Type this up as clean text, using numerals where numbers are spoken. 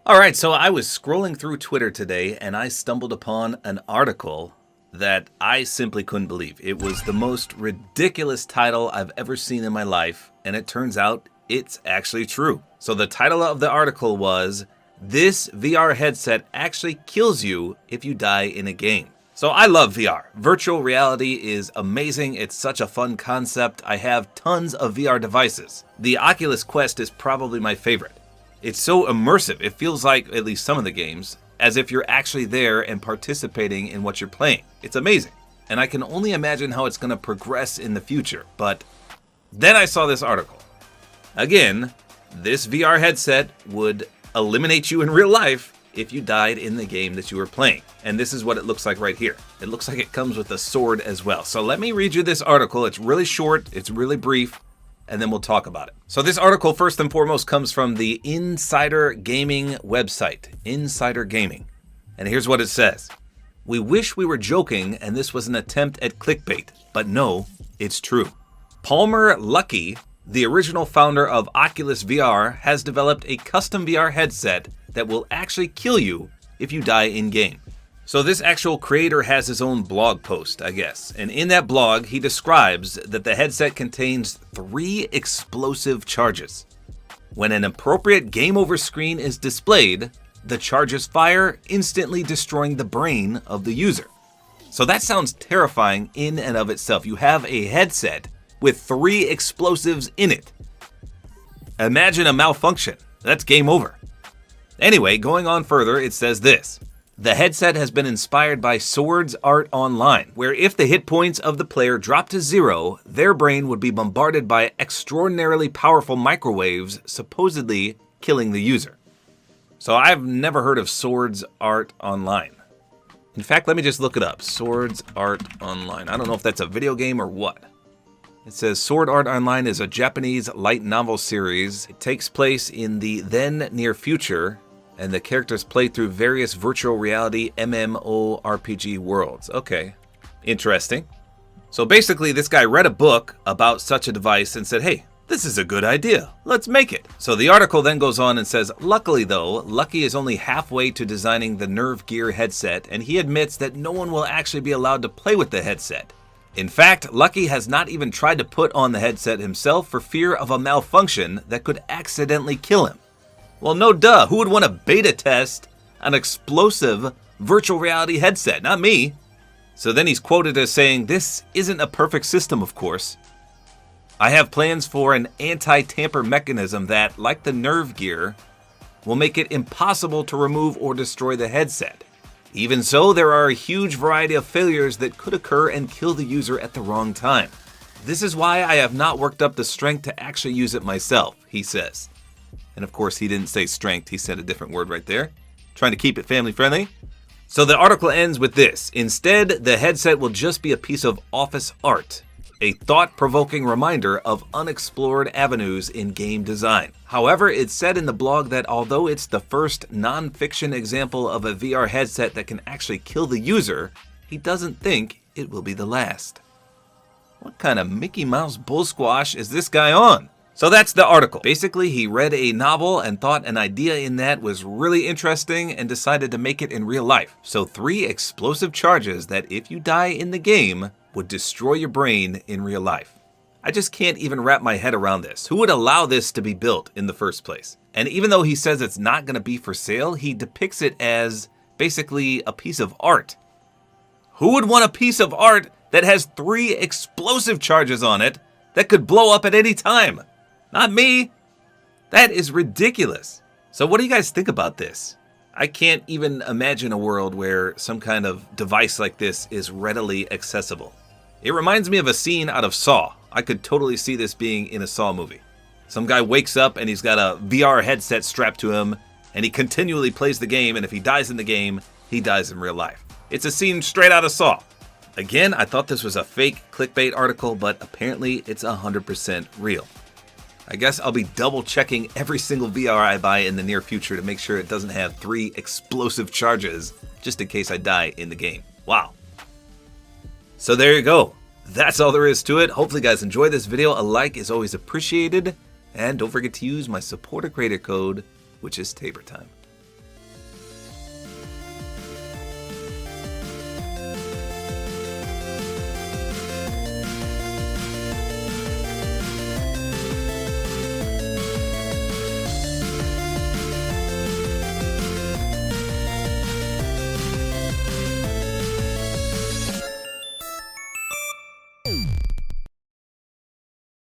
Alright, so I was scrolling through Twitter today and I stumbled upon an article that I simply couldn't believe. It was the most ridiculous title I've ever seen in my life, and it turns out it's actually true. So the title of the article was, "This VR headset actually kills you if you die in a game." So I love VR. Virtual reality is amazing. It's such a fun concept. I have tons of VR devices. The Oculus Quest is probably my favorite. It's so immersive. It feels like, at least some of the games, as if you're actually there and participating in what you're playing. It's amazing. And I can only imagine how it's going to progress in the future. But then I saw this article. Again, this VR headset would eliminate you in real life if you died in the game that you were playing. And this is what it looks like right here. It looks like it comes with a sword as well. So let me read you this article. It's really short, it's really brief, and then we'll talk about it. So this article, first and foremost, comes from the Insider Gaming website, Insider Gaming. And here's what it says. "We wish we were joking and this was an attempt at clickbait, but no, it's true. Palmer Luckey, the original founder of Oculus VR, has developed a custom VR headset that will actually kill you if you die in-game." So this actual creator has his own blog post, I guess. And in that blog, he describes that the headset contains 3 explosive charges. When an appropriate game over screen is displayed, the charges fire, instantly destroying the brain of the user. So that sounds terrifying in and of itself. You have a headset with 3 explosives in it. Imagine a malfunction. That's game over. Anyway, going on further, it says this. "The headset has been inspired by Sword Art Online, where if the hit points of the player drop to 0, their brain would be bombarded by extraordinarily powerful microwaves, supposedly killing the user." So I've never heard of Sword Art Online. In fact, let me just look it up. Sword Art Online. I don't know if that's a video game or what. It says Sword Art Online is a Japanese light novel series. It takes place in the then near future, and the characters play through various virtual reality MMORPG worlds. Okay, interesting. So basically, this guy read a book about such a device and said, hey, this is a good idea. Let's make it. So the article then goes on and says, luckily though, Lucky is only halfway to designing the Nerve Gear headset, and he admits that no one will actually be allowed to play with the headset. In fact, Lucky has not even tried to put on the headset himself for fear of a malfunction that could accidentally kill him. Well, no duh, who would want to beta test an explosive virtual reality headset? Not me. So then he's quoted as saying, "This isn't a perfect system, of course. I have plans for an anti-tamper mechanism that, like the Nerve Gear, will make it impossible to remove or destroy the headset. Even so, there are a huge variety of failures that could occur and kill the user at the wrong time. This is why I have not worked up the strength to actually use it myself," he says. And of course, he didn't say strength, he said a different word right there. Trying to keep it family friendly. So the article ends with this. "Instead, the headset will just be a piece of office art, a thought-provoking reminder of unexplored avenues in game design." However, it said in the blog that although it's the first non-fiction example of a VR headset that can actually kill the user, he doesn't think it will be the last. What kind of Mickey Mouse bull squash is this guy on? So that's the article. Basically, he read a novel and thought an idea in that was really interesting and decided to make it in real life. So 3 explosive charges that if you die in the game would destroy your brain in real life. I just can't even wrap my head around this. Who would allow this to be built in the first place? And even though he says it's not going to be for sale, he depicts it as basically a piece of art. Who would want a piece of art that has 3 explosive charges on it that could blow up at any time? Not me. That is ridiculous. So what do you guys think about this? I can't even imagine a world where some kind of device like this is readily accessible. It reminds me of a scene out of Saw. I could totally see this being in a Saw movie. Some guy wakes up and he's got a VR headset strapped to him, and he continually plays the game, and if he dies in the game, he dies in real life. It's a scene straight out of Saw. Again, I thought this was a fake clickbait article, but apparently it's 100% real. I guess I'll be double checking every single VR I buy in the near future to make sure it doesn't have 3 explosive charges, just in case I die in the game. Wow. So there you go. That's all there is to it. Hopefully you guys enjoyed this video. A like is always appreciated. And don't forget to use my Support-A-Creator code, which is tabortime.